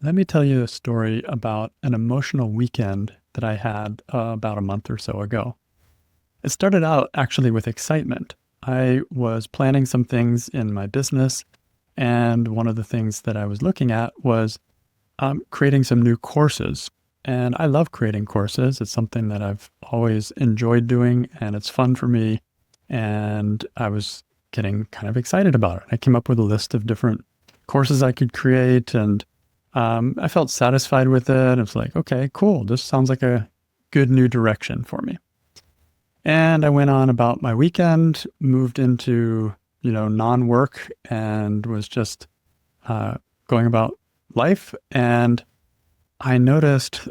Let me tell you a story about an emotional weekend that I had about a month or so ago. It started out actually with excitement. I was planning some things in my business, and one of the things that I was looking at was creating some new courses. And I love creating courses. It's something that I've always enjoyed doing, and it's fun for me. And I was getting kind of excited about it. I came up with a list of different courses I could create, and I felt satisfied with it. It was like, okay, cool. This sounds like a good new direction for me. And I went on about my weekend, moved into, non-work and was just uh, going about life. And I noticed,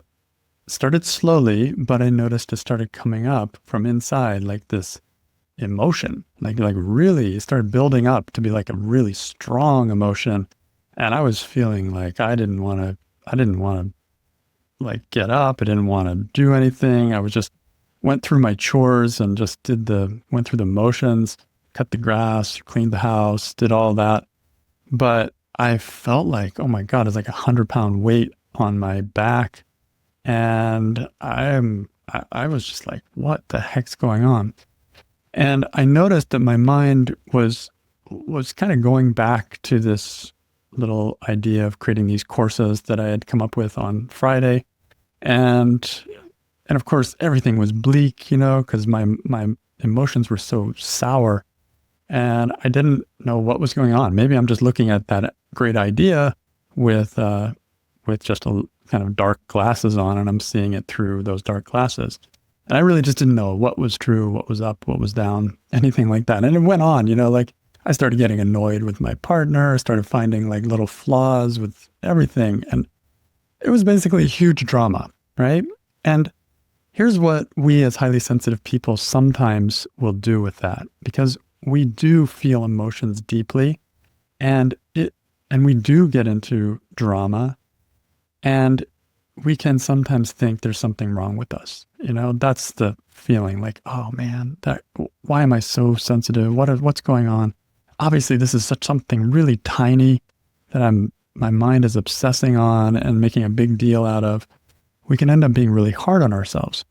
started slowly, but I noticed it started coming up from inside like this emotion, like really it started building up to be like a really strong emotion. And I was feeling like I didn't want to like get up. I didn't want to do anything. I was just went through my chores and just went through the motions, cut the grass, cleaned the house, did all that. But I felt like, oh my God, it's like 100-pound weight on my back. And I was just like, what the heck's going on? And I noticed that my mind was kind of going back to this little idea of creating these courses that I had come up with on Friday. And and of course everything was bleak, because my emotions were so sour and I didn't know what was going on. Maybe I'm just looking at that great idea with just a kind of dark glasses on, and I'm seeing it through those dark glasses. And I really just didn't know what was true, what was up, what was down, anything like that. And it went on, like I started getting annoyed with my partner, I started finding like little flaws with everything. And it was basically a huge drama, right? And here's what we as highly sensitive people sometimes will do with that, because we do feel emotions deeply and we do get into drama, and we can sometimes think there's something wrong with us. That's the feeling like, oh man, why am I so sensitive? What's going on? Obviously, this is something really tiny that my mind is obsessing on and making a big deal out of. We can end up being really hard on ourselves.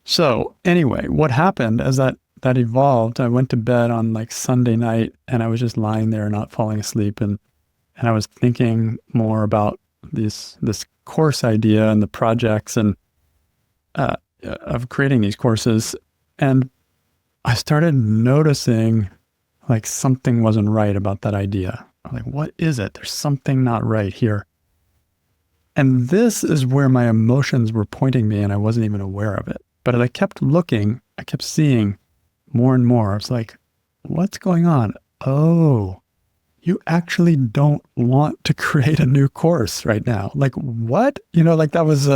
So anyway, what happened as that evolved, I went to bed on like Sunday night and I was just lying there not falling asleep, and I was thinking more about this course idea and the projects and of creating these courses. And I started noticing like something wasn't right about that idea. I'm like, what is it? There's something not right here. And this is where my emotions were pointing me and I wasn't even aware of it. But as I kept looking, I kept seeing more and more. I was like, what's going on? Oh, you actually don't want to create a new course right now. Like what? Like that was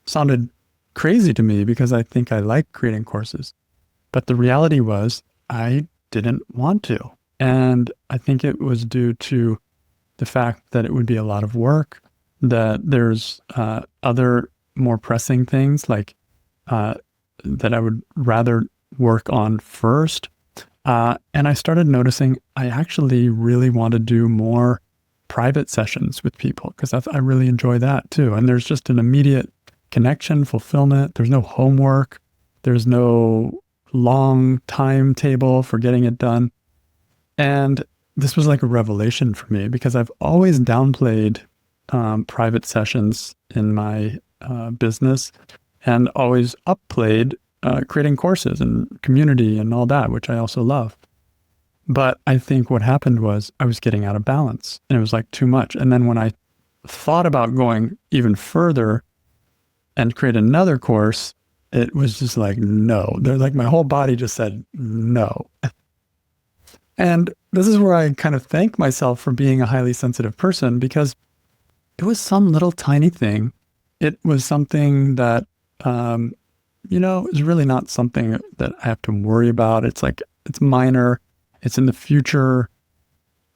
sounded crazy to me because I think I like creating courses. But the reality was I didn't want to. And I think it was due to the fact that it would be a lot of work, that there's other more pressing things like that I would rather work on first. And I started noticing I actually really want to do more private sessions with people because I really enjoy that too. And there's just an immediate connection, fulfillment. There's no homework. There's no long timetable for getting it done. And this was like a revelation for me because I've always downplayed private sessions in my business and always upplayed creating courses and community and all that, which I also love. But I think what happened was I was getting out of balance and it was like too much. And then when I thought about going even further and create another course, it was just like, no. Like my whole body just said no. And this is where I kind of thank myself for being a highly sensitive person, because it was some little tiny thing. It was something that, is really not something that I have to worry about. It's like, it's minor, it's in the future.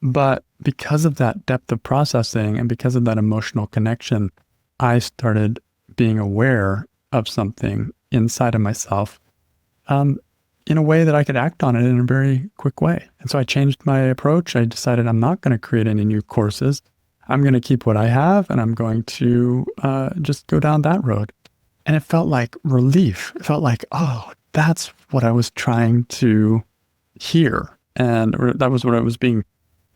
But because of that depth of processing and because of that emotional connection, I started being aware of something inside of myself in a way that I could act on it in a very quick way. And so I changed my approach. I decided I'm not going to create any new courses. I'm going to keep what I have and I'm going to just go down that road. And it felt like relief. It felt like, oh, that's what I was trying to hear. And that was what I was being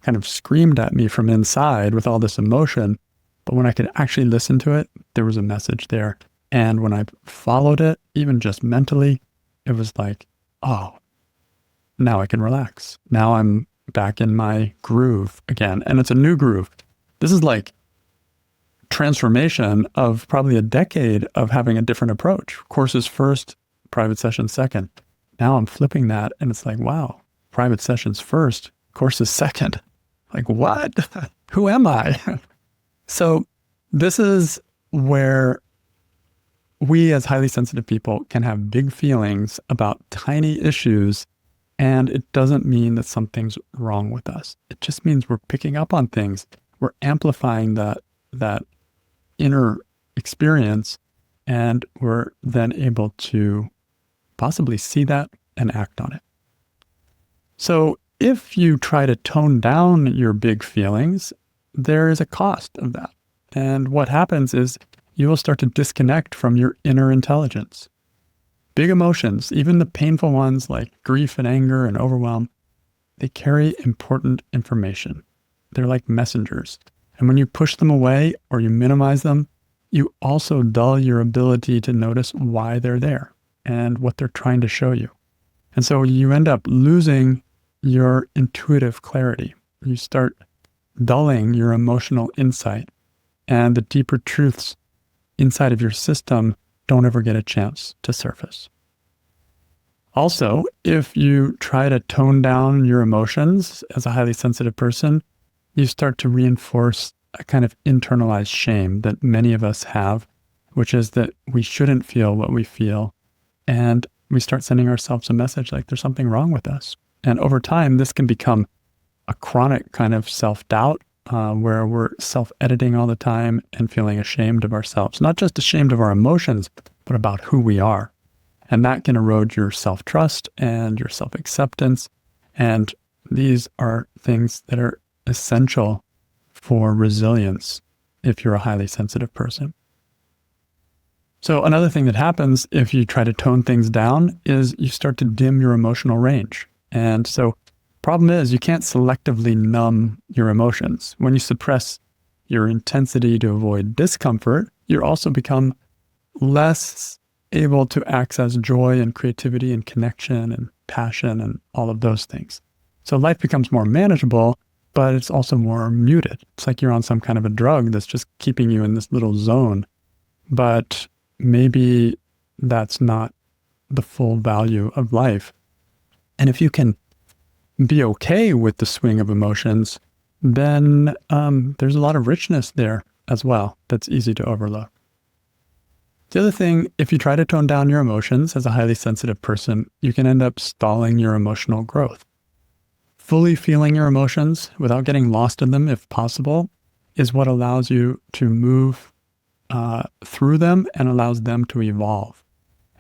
kind of screamed at me from inside with all this emotion. But when I could actually listen to it, there was a message there. And when I followed it, even just mentally, it was like, oh, now I can relax. Now I'm back in my groove again. And it's a new groove. This is like transformation of probably a decade of having a different approach. Courses first, private sessions second. Now I'm flipping that and it's like, wow, private sessions first, courses second. Like, what? Who am I? So this is where we as highly sensitive people can have big feelings about tiny issues, and it doesn't mean that something's wrong with us. It just means we're picking up on things. We're amplifying that inner experience, and we're then able to possibly see that and act on it. So if you try to tone down your big feelings, there is a cost of that. And what happens is you will start to disconnect from your inner intelligence. Big emotions, even the painful ones like grief and anger and overwhelm, they carry important information. They're like messengers. And when you push them away or you minimize them, you also dull your ability to notice why they're there and what they're trying to show you. And so you end up losing your intuitive clarity. You start dulling your emotional insight, and the deeper truths inside of your system don't ever get a chance to surface. Also, if you try to tone down your emotions as a highly sensitive person, you start to reinforce a kind of internalized shame that many of us have, which is that we shouldn't feel what we feel. And we start sending ourselves a message like there's something wrong with us. And over time, this can become a chronic kind of self-doubt where we're self-editing all the time and feeling ashamed of ourselves, not just ashamed of our emotions, but about who we are. And that can erode your self-trust and your self-acceptance. And these are things that are essential for resilience if you're a highly sensitive person. So another thing that happens if you try to tone things down is you start to dim your emotional range. And so problem is you can't selectively numb your emotions. When you suppress your intensity to avoid discomfort, you also become less able to access joy and creativity and connection and passion and all of those things. So life becomes more manageable, but it's also more muted. It's like you're on some kind of a drug that's just keeping you in this little zone. But maybe that's not the full value of life. And if you can be okay with the swing of emotions, then there's a lot of richness there as well that's easy to overlook. The other thing, if you try to tone down your emotions as a highly sensitive person, you can end up stalling your emotional growth. Fully feeling your emotions without getting lost in them, if possible, is what allows you to move through them and allows them to evolve.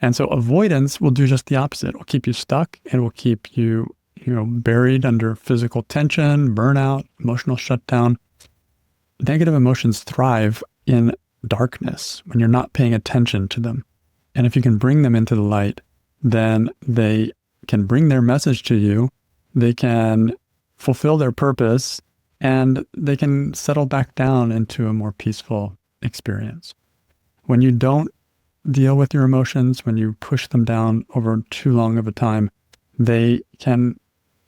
And so avoidance will do just the opposite. It will keep you stuck. It will keep you, buried under physical tension, burnout, emotional shutdown. Negative emotions thrive in darkness when you're not paying attention to them. And if you can bring them into the light, then they can bring their message to you. They can fulfill their purpose and they can settle back down into a more peaceful experience. When you don't deal with your emotions, when you push them down over too long of a time, they can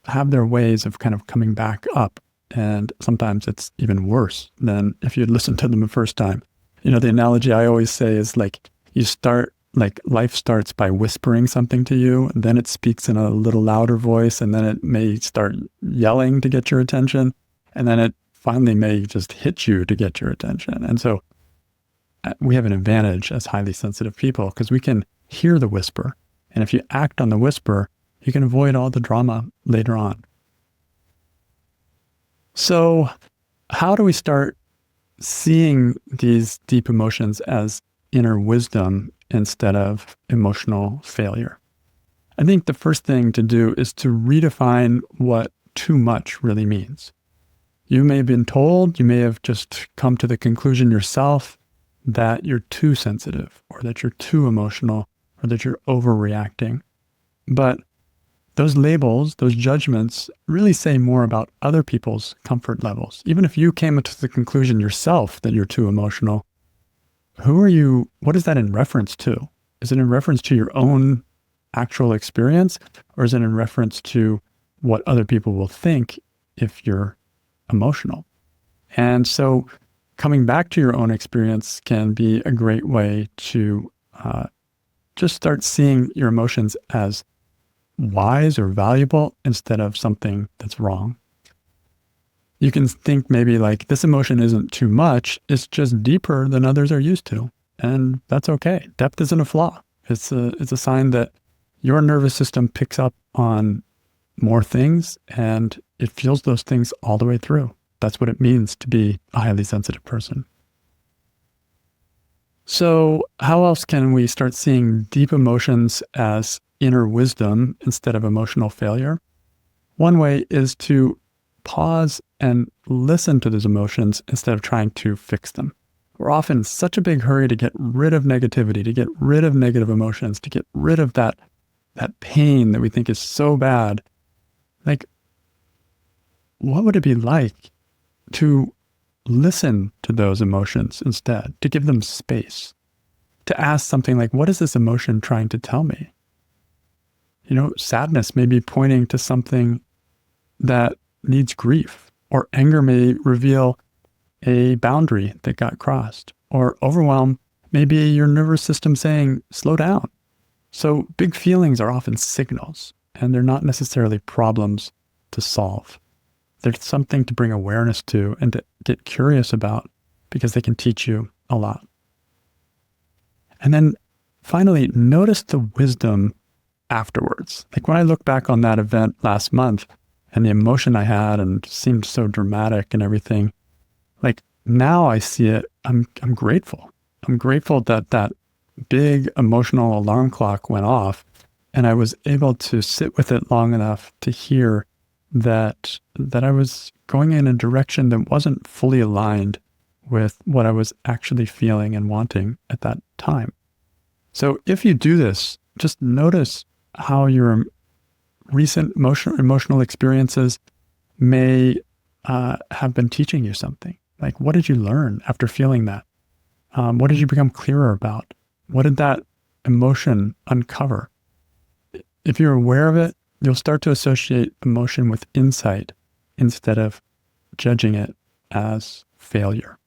have their ways of kind of coming back up. And sometimes it's even worse than if you'd listened to them the first time. The analogy I always say is life starts by whispering something to you, and then it speaks in a little louder voice, and then it may start yelling to get your attention, and then it finally may just hit you to get your attention. And so we have an advantage as highly sensitive people because we can hear the whisper. And if you act on the whisper, you can avoid all the drama later on. So how do we start seeing these deep emotions as inner wisdom instead of emotional failure? I think the first thing to do is to redefine what too much really means. You may have been told, you may have just come to the conclusion yourself that you're too sensitive, or that you're too emotional, or that you're overreacting. But those labels, those judgments really say more about other people's comfort levels. Even if you came to the conclusion yourself that you're too emotional, what is that in reference to? Is it in reference to your own actual experience, or is it in reference to what other people will think if you're emotional? And so coming back to your own experience can be a great way to just start seeing your emotions as wise or valuable instead of something that's wrong. You can think maybe like, this emotion isn't too much, it's just deeper than others are used to. And that's okay. Depth isn't a flaw. It's a sign that your nervous system picks up on more things and it feels those things all the way through. That's what it means to be a highly sensitive person. So how else can we start seeing deep emotions as inner wisdom instead of emotional failure? One way is to pause and listen to those emotions instead of trying to fix them. We're often in such a big hurry to get rid of negativity, to get rid of negative emotions, to get rid of that pain that we think is so bad. Like, what would it be like to listen to those emotions instead, to give them space, to ask something like, what is this emotion trying to tell me? Sadness may be pointing to something that needs grief, or anger may reveal a boundary that got crossed, or overwhelm may be your nervous system saying, slow down. So big feelings are often signals, and they're not necessarily problems to solve. They're something to bring awareness to and to get curious about, because they can teach you a lot. And then finally, notice the wisdom afterwards. Like when I look back on that event last month and the emotion I had and seemed so dramatic and everything, like now I see it, I'm grateful. I'm grateful that big emotional alarm clock went off and I was able to sit with it long enough to hear that I was going in a direction that wasn't fully aligned with what I was actually feeling and wanting at that time. So if you do this, just notice how your recent emotional experiences may have been teaching you something. Like, what did you learn after feeling that? What did you become clearer about? What did that emotion uncover? If you're aware of it, you'll start to associate emotion with insight instead of judging it as failure.